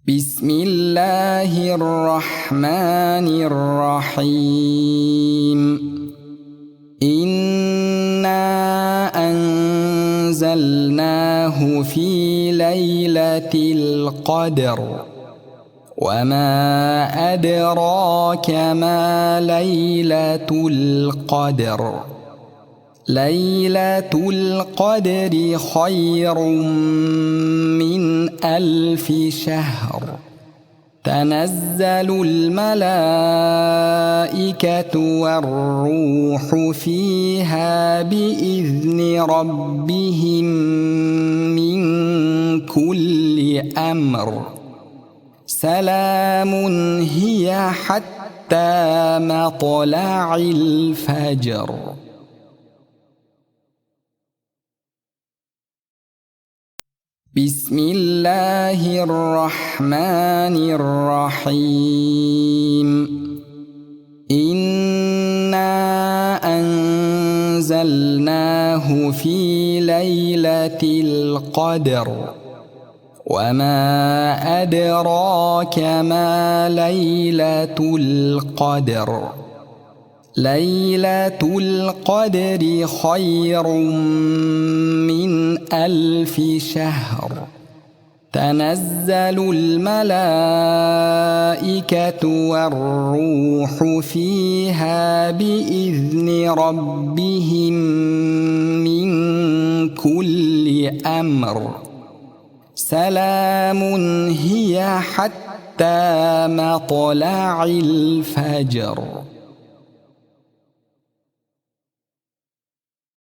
بسم الله الرحمن الرحيم. إنا أنزلناه في ليلة القدر وما أدراك ما ليلة القدر. ليلة القدر خير من 1000 شهر. تنزل الملائكة والروح فيها بإذن ربهم من كل أمر. سلام هي حتى مطلع الفجر. بسم الله الرحمن الرحيم. إنا أنزلناه في ليلة القدر وما أدراك ما ليلة القدر. ليلة القدر خير من 1000 شهر. تنزل الملائكة والروح فيها بإذن ربهم من كل أمر. سلام هي حتى مطلع الفجر.